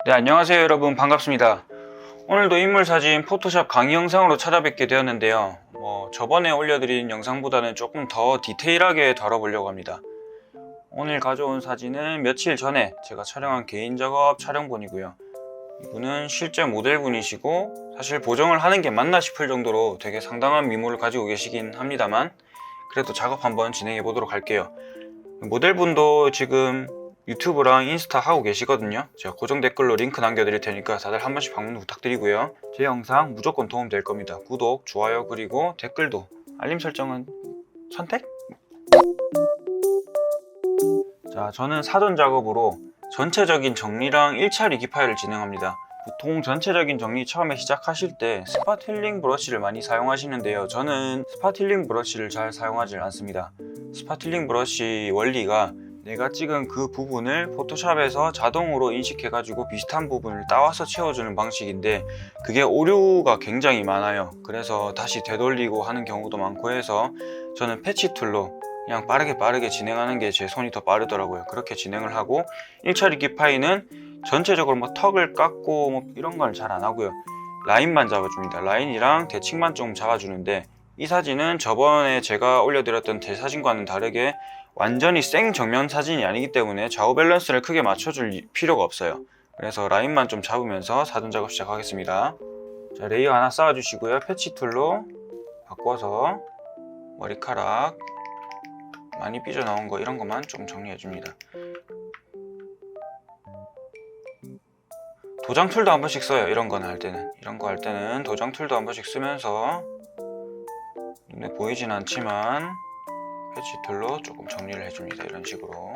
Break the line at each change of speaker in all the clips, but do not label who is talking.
네, 안녕하세요 여러분, 반갑습니다. 오늘도 인물사진 포토샵 강의 영상으로 찾아뵙게 되었는데요. 저번에 올려드린 영상보다는 조금 더 디테일하게 다뤄보려고 합니다. 오늘 가져온 사진은 며칠 전에 제가 촬영한 개인작업 촬영본이고요. 이분은 실제 모델분이시고 사실 보정을 하는 게 맞나 싶을 정도로 되게 상당한 미모를 가지고 계시긴 합니다만, 그래도 작업 한번 진행해 보도록 할게요. 모델분도 지금 유튜브랑 인스타 하고 계시거든요. 제가 고정 댓글로 링크 남겨드릴 테니까 다들 한 번씩 방문 부탁드리고요. 제 영상 무조건 도움 될 겁니다. 구독, 좋아요, 그리고 댓글도, 알림 설정은 선택? 자, 저는 사전 작업으로 전체적인 정리랑 1차 리기 파일을 진행합니다. 보통 전체적인 정리 처음에 시작하실 때 스파틸링 브러쉬를 많이 사용하시는데요. 저는 스파틸링 브러쉬를 잘 사용하지 않습니다. 스파틸링 브러쉬 원리가 내가 찍은 그 부분을 포토샵에서 자동으로 인식해가지고 비슷한 부분을 따와서 채워주는 방식인데, 그게 오류가 굉장히 많아요. 그래서 다시 되돌리고 하는 경우도 많고 해서 저는 패치 툴로 그냥 빠르게 진행하는 게 제 손이 더 빠르더라고요. 그렇게 진행을 하고, 1차 리기 파이는 전체적으로 턱을 깎고 이런 건 잘 안 하고요. 라인만 잡아줍니다. 라인이랑 대칭만 좀 잡아주는데, 이 사진은 저번에 제가 올려드렸던 제 사진과는 다르게 완전히 생 정면 사진이 아니기 때문에 좌우 밸런스를 크게 맞춰줄 필요가 없어요. 그래서 라인만 좀 잡으면서 사전 작업 시작하겠습니다. 자, 레이어 하나 쌓아주시고요. 패치 툴로 바꿔서 머리카락 많이 삐져나온 거 이런 것만 좀 정리해줍니다. 도장 툴도 한 번씩 써요. 이런 거 할 때는 도장 툴도 한 번씩 쓰면서 눈에 보이진 않지만 패치 툴로 조금 정리를 해줍니다. 이런 식으로.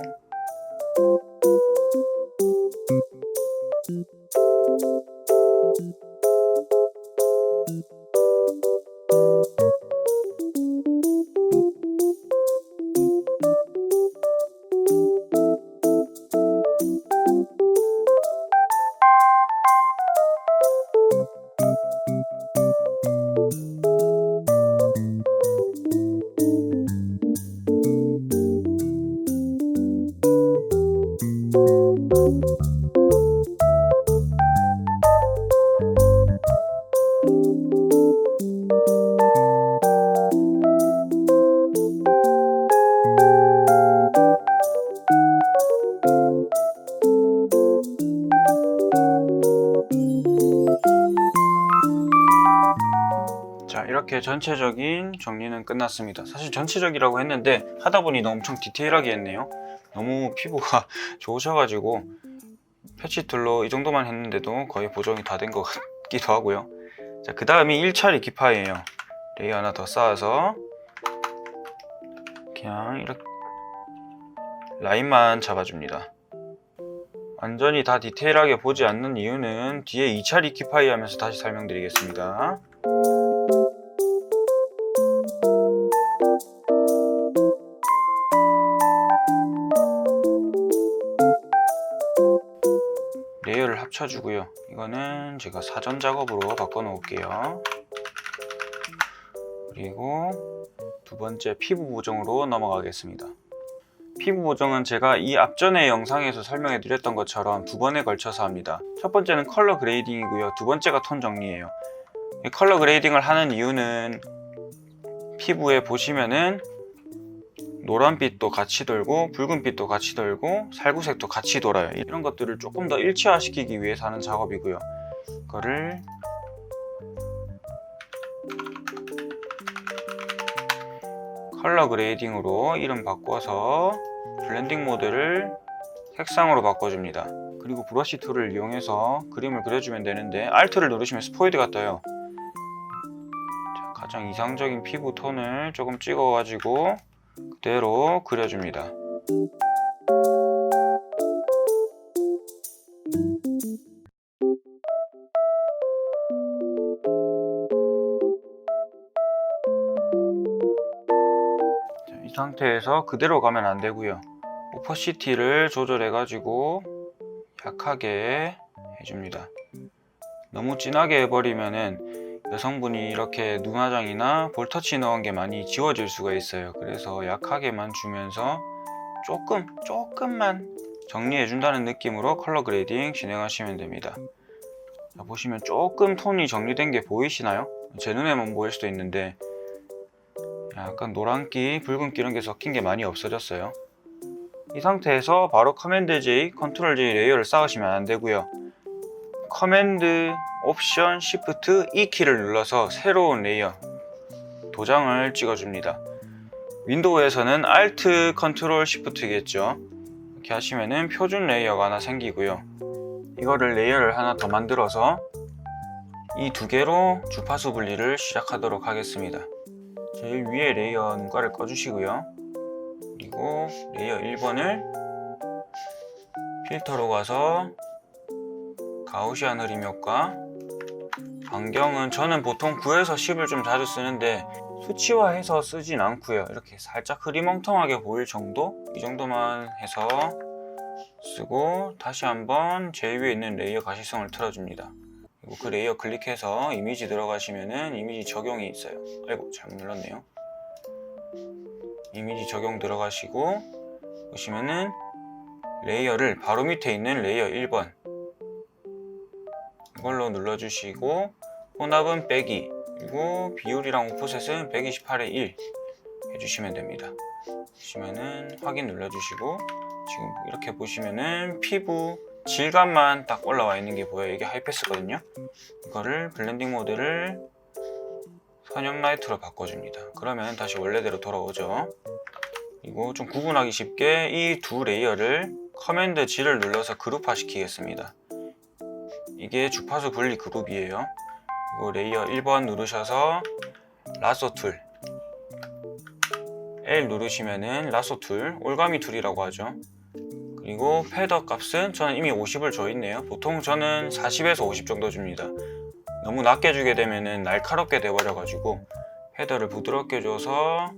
자, 이렇게 전체적인 정리는 끝났습니다. 사실 전체적이라고 했는데 하다 보니 엄청 디테일하게 했네요. 너무 피부가 좋으셔가지고 패치 툴로 이 정도만 했는데도 거의 보정이 다 된 것 같기도 하고요. 자, 그 다음이 1차 리기 파이예요. 레이어 하나 더 쌓아서 그냥 이렇게 라인만 잡아줍니다. 완전히 다 디테일하게 보지 않는 이유는 뒤에 2차 리기 파이 하면서 다시 설명드리겠습니다. 레이어를 합쳐주고요. 이거는 제가 사전 작업으로 바꿔 놓을게요. 그리고 두 번째 피부 보정으로 넘어가겠습니다. 피부 보정은 제가 이 앞전의 영상에서 설명해 드렸던 것처럼 두 번에 걸쳐서 합니다. 첫 번째는 컬러 그레이딩이고요. 두 번째가 톤 정리예요. 이 컬러 그레이딩을 하는 이유는 피부에 보시면은 노란빛도 같이 돌고 붉은빛도 같이 돌고 살구색도 같이 돌아요. 이런 것들을 조금 더 일치화시키기 위해서 하는 작업이고요. 이거를 컬러 그레이딩으로 이름 바꿔서 블렌딩 모드를 색상으로 바꿔줍니다. 그리고 브러쉬 툴을 이용해서 그림을 그려주면 되는데, Alt를 누르시면 스포이드가 떠요. 자, 가장 이상적인 피부 톤을 조금 찍어가지고 그대로 그려줍니다. 자, 이 상태에서 그대로 가면 안 되고요. 오퍼시티를 조절해 가지고 약하게 해줍니다. 너무 진하게 해버리면은 여성분이 이렇게 눈화장이나 볼터치 넣은 게 많이 지워질 수가 있어요. 그래서 약하게만 주면서 조금만 정리해준다는 느낌으로 컬러 그레이딩 진행하시면 됩니다. 자, 보시면 조금 톤이 정리된 게 보이시나요? 제 눈에만 보일 수도 있는데 약간 노란기, 붉은기 이런 게 섞인 게 많이 없어졌어요. 이 상태에서 바로 커맨드 J, 컨트롤 J 레이어를 쌓으시면 안 되고요. 커맨드, 옵션, 시프트, E 키를 눌러서 새로운 레이어 도장을 찍어줍니다. 윈도우에서는 Alt, 컨트롤, 시프트겠죠. 이렇게 하시면은 표준 레이어가 하나 생기고요. 이거를 레이어를 하나 더 만들어서 이 두 개로 주파수 분리를 시작하도록 하겠습니다. 제일 위에 레이어 눈가를 꺼주시고요. 그리고 레이어 1번을 필터로 가서 가우시안 흐림 효과, 반경은 저는 보통 9에서 10을 좀 자주 쓰는데 수치화해서 쓰진 않고요. 이렇게 살짝 흐리멍텅하게 보일 정도? 이 정도만 해서 쓰고 다시 한번 제일 위에 있는 레이어 가시성을 틀어줍니다. 그리고 그 레이어 클릭해서 이미지 들어가시면은 이미지 적용이 있어요. 아이고 잘못 눌렀네요. 이미지 적용 들어가시고 보시면은 레이어를 바로 밑에 있는 레이어 1번 이걸로 눌러주시고 혼합은 빼기, 그리고 비율이랑 오프셋은 128에 1 해주시면 됩니다. 보시면은 확인 눌러주시고 지금 이렇게 보시면은 피부 질감만 딱 올라와 있는 게 보여요. 이게 하이패스거든요. 이거를 블렌딩 모드를 선형 라이트로 바꿔줍니다. 그러면 다시 원래대로 돌아오죠. 그리고 좀 구분하기 쉽게 이 두 레이어를 커맨드 G를 눌러서 그룹화 시키겠습니다. 이게 주파수 분리 그룹이에요. 그리고 레이어 1번 누르셔서 라소 툴 L 누르시면은 라소 툴, 올가미 툴이라고 하죠. 그리고 패더 값은 저는 이미 50을 줘 있네요. 보통 저는 40에서 50 정도 줍니다. 너무 낮게 주게 되면은 날카롭게 돼버려 가지고 헤더를 부드럽게 줘서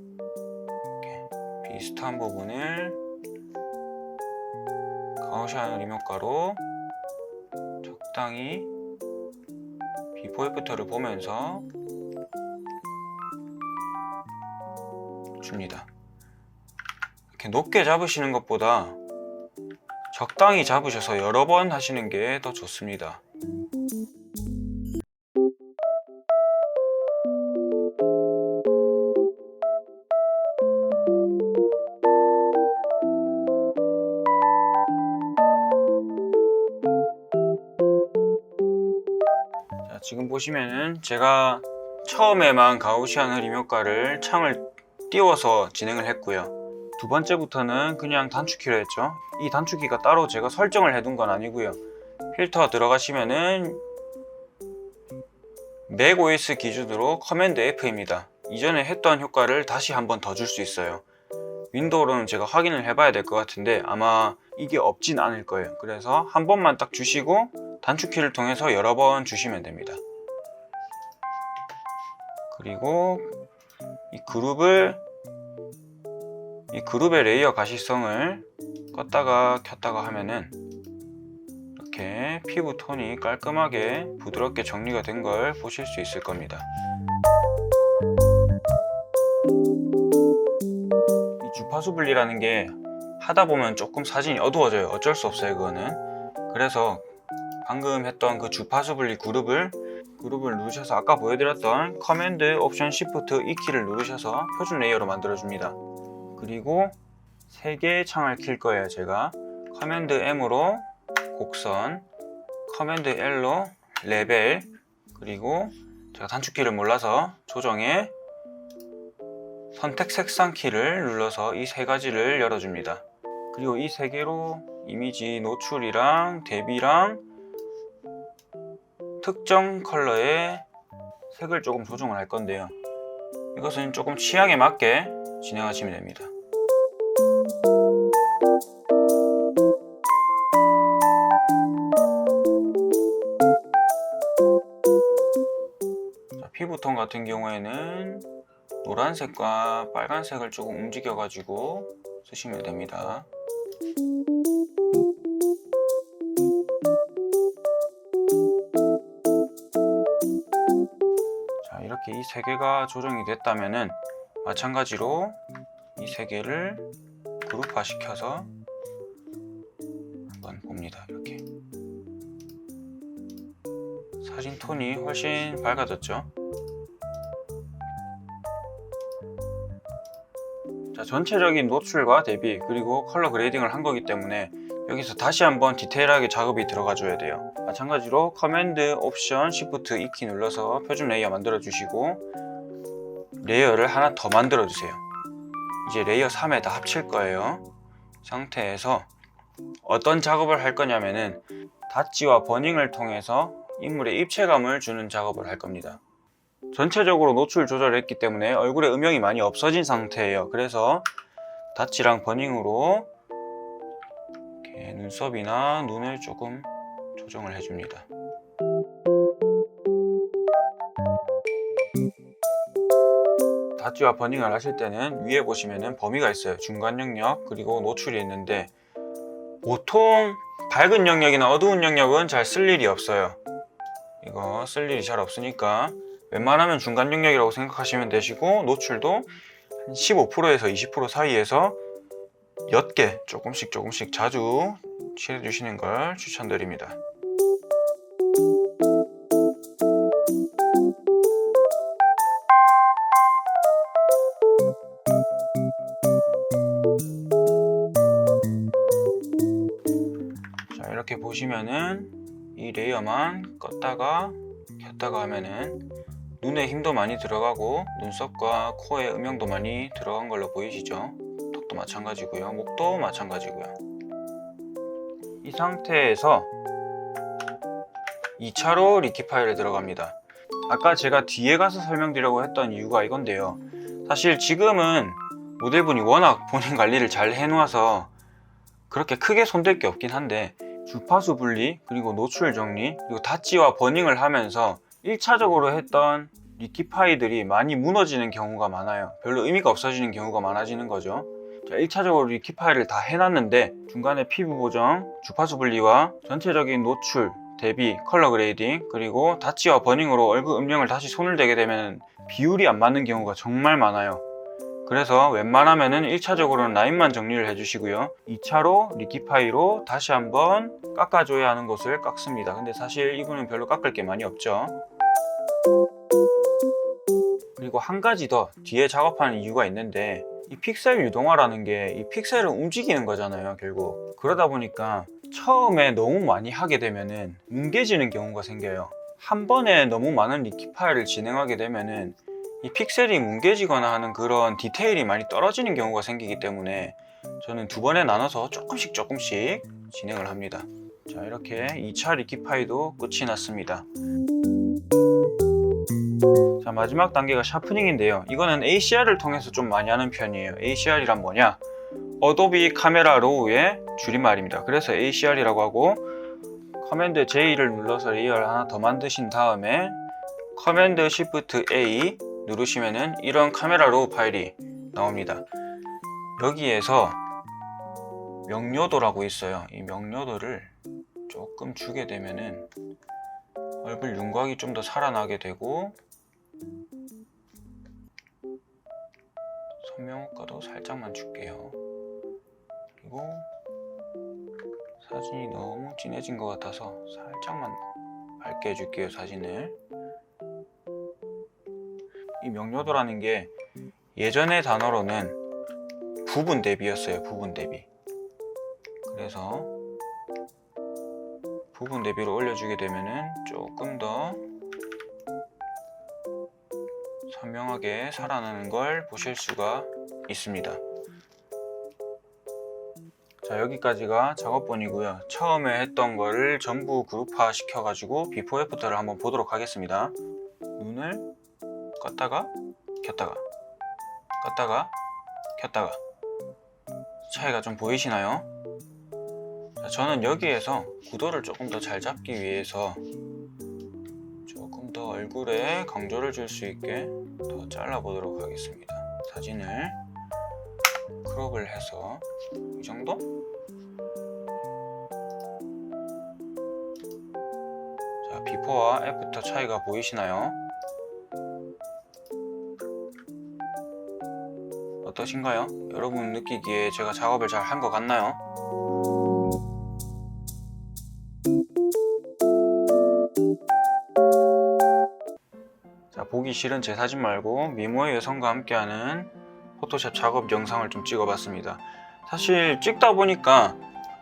이렇게 비슷한 부분을 가우시안 흐림 효과로 적당히 비포 애프터를 보면서 줍니다. 이렇게 높게 잡으시는 것보다 적당히 잡으셔서 여러 번 하시는 게 더 좋습니다. 자, 지금 보시면은 제가 처음에만 가우시안 흐림 효과를 창을 띄워서 진행을 했고요. 두 번째부터는 그냥 단축키로 했죠. 이 단축키가 따로 제가 설정을 해둔 건 아니고요. 필터 들어가시면은 맥OS 기준으로 커맨드 F입니다. 이전에 했던 효과를 다시 한번 더 줄 수 있어요. 윈도우로는 제가 확인을 해봐야 될 것 같은데 아마 이게 없진 않을 거예요. 그래서 한 번만 딱 주시고 단축키를 통해서 여러 번 주시면 됩니다. 그리고 이 그룹의 레이어 가시성을 껐다가 켰다가 하면은 이렇게 피부 톤이 깔끔하게 부드럽게 정리가 된 걸 보실 수 있을 겁니다. 이 주파수 분리라는 게 하다 보면 조금 사진이 어두워져요. 어쩔 수 없어요, 그거는. 그래서 방금 했던 그 주파수 분리 그룹을 누르셔서 아까 보여드렸던 커맨드 옵션 시프트 E 키를 누르셔서 표준 레이어로 만들어 줍니다. 그리고 3개의 창을 킬 거예요. 제가 커맨드 M으로 곡선, 커맨드 L로 레벨, 그리고 제가 단축키를 몰라서 조정에 선택 색상 키를 눌러서 이 3가지를 열어줍니다. 그리고 이 3개로 이미지 노출이랑 대비랑 특정 컬러의 색을 조금 조정을 할 건데요. 이것은 조금 취향에 맞게 진행하시면 됩니다. 자, 피부톤 같은 경우에는 노란색과 빨간색을 조금 움직여 가지고 쓰시면 됩니다. 자, 이렇게 이 3개가 조정이 됐다면은 마찬가지로 이 3개를 그룹화 시켜서 사진 톤이 훨씬 밝아졌죠. 자, 전체적인 노출과 대비 그리고 컬러 그레이딩을 한 거기 때문에 여기서 다시 한번 디테일하게 작업이 들어가 줘야 돼요. 마찬가지로 커맨드, 옵션, 시프트 2키 눌러서 표준 레이어 만들어 주시고 레이어를 하나 더 만들어 주세요. 이제 레이어 3에 다 합칠 거예요. 상태에서 어떤 작업을 할 거냐면은 닷지와 버닝을 통해서 인물의 입체감을 주는 작업을 할 겁니다. 전체적으로 노출 조절을 했기 때문에 얼굴에 음영이 많이 없어진 상태예요. 그래서 닷지랑 버닝으로 이렇게 눈썹이나 눈을 조금 조정을 해줍니다. 닷지와 버닝을 하실 때는 위에 보시면은 범위가 있어요. 중간 영역 그리고 노출이 있는데 보통 밝은 영역이나 어두운 영역은 잘 쓸 일이 없어요. 이거 쓸 일이 잘 없으니까 웬만하면 중간 영역이라고 생각하시면 되시고 노출도 한 15%에서 20% 사이에서 옅게 조금씩 자주 칠해주시는 걸 추천드립니다. 자, 이렇게 보시면은 이 레이어만 껐다가 켰다가 하면은 눈에 힘도 많이 들어가고 눈썹과 코에 음영도 많이 들어간 걸로 보이시죠? 턱도 마찬가지고요. 목도 마찬가지고요. 이 상태에서 2차로 리키파일에 들어갑니다. 아까 제가 뒤에 가서 설명드리려고 했던 이유가 이건데요. 사실 지금은 모델분이 워낙 본인 관리를 잘 해놓아서 그렇게 크게 손댈 게 없긴 한데 주파수 분리, 그리고 노출 정리, 그리고 닷지와 버닝을 하면서 1차적으로 했던 리키파이들이 많이 무너지는 경우가 많아요. 별로 의미가 없어지는 경우가 많아지는 거죠. 자, 1차적으로 리키파이를 다 해놨는데 중간에 피부 보정, 주파수 분리와 전체적인 노출, 대비, 컬러 그레이딩, 그리고 닷지와 버닝으로 얼굴 음영을 다시 손을 대게 되면 비율이 안 맞는 경우가 정말 많아요. 그래서 웬만하면은 1차적으로는 라인만 정리를 해주시고요. 2차로 리키파이로 다시 한번 깎아줘야 하는 곳을 깎습니다. 근데 사실 이거는 별로 깎을 게 많이 없죠. 그리고 한 가지 더 뒤에 작업하는 이유가 있는데 이 픽셀 유동화라는 게 이 픽셀을 움직이는 거잖아요, 결국. 그러다 보니까 처음에 너무 많이 하게 되면은 뭉개지는 경우가 생겨요. 한 번에 너무 많은 리키파이를 진행하게 되면은 이 픽셀이 뭉개지거나 하는 그런 디테일이 많이 떨어지는 경우가 생기기 때문에 저는 두 번에 나눠서 조금씩 진행을 합니다. 자, 이렇게 2차 리키파이도 끝이 났습니다. 자, 마지막 단계가 샤프닝인데요. 이거는 ACR을 통해서 좀 많이 하는 편이에요. ACR이란 뭐냐? 어도비 카메라 로우의 줄임말입니다. 그래서 ACR이라고 하고 커맨드 J를 눌러서 레이어를 하나 더 만드신 다음에 커맨드 시프트 A 누르시면은 이런 카메라 로우 파일이 나옵니다. 여기에서 명료도라고 있어요. 이 명료도를 조금 주게 되면은 얼굴 윤곽이 좀 더 살아나게 되고 선명효과도 살짝만 줄게요. 그리고 사진이 너무 진해진 것 같아서 살짝만 밝게 해줄게요, 사진을. 이 명료도라는 게 예전의 단어로는 부분 대비였어요. 부분 대비. 그래서 부분 대비로 올려주게 되면은 조금 더 선명하게 살아나는 걸 보실 수가 있습니다. 자, 여기까지가 작업본이고요. 처음에 했던 거를 전부 그룹화 시켜가지고 비포 애프터를 한번 보도록 하겠습니다. 눈을 껐다가 켰다가 껐다가 켰다가 차이가 좀 보이시나요? 자, 저는 여기에서 구도를 조금 더 잘 잡기 위해서 조금 더 얼굴에 강조를 줄 수 있게 더 잘라 보도록 하겠습니다. 사진을 크롭을 해서 이 정도? 자, 비포와 애프터 차이가 보이시나요? 어떠신가요? 여러분 느끼기에 제가 작업을 잘 한 것 같나요? 보기 싫은 제 사진 말고 미모의 여성과 함께하는 포토샵 작업 영상을 좀 찍어봤습니다. 사실 찍다 보니까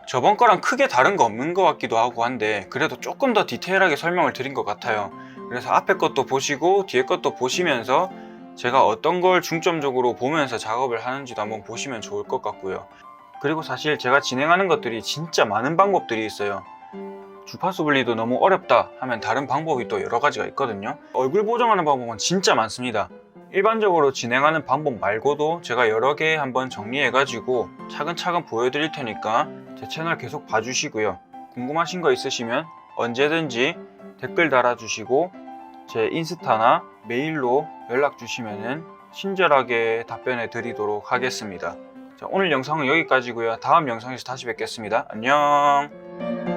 저번 거랑 크게 다른 거 없는 것 같기도 하고 한데 그래도 조금 더 디테일하게 설명을 드린 것 같아요. 그래서 앞에 것도 보시고 뒤에 것도 보시면서 제가 어떤 걸 중점적으로 보면서 작업을 하는지도 한번 보시면 좋을 것 같고요. 그리고 사실 제가 진행하는 것들이 진짜 많은 방법들이 있어요. 주파수 분리도 너무 어렵다 하면 다른 방법이 또 여러 가지가 있거든요. 얼굴 보정하는 방법은 진짜 많습니다. 일반적으로 진행하는 방법 말고도 제가 여러 개 한번 정리해가지고 차근차근 보여드릴 테니까 제 채널 계속 봐주시고요. 궁금하신 거 있으시면 언제든지 댓글 달아주시고 제 인스타나 메일로 연락 주시면 친절하게 답변해 드리도록 하겠습니다. 자, 오늘 영상은 여기까지고요. 다음 영상에서 다시 뵙겠습니다. 안녕.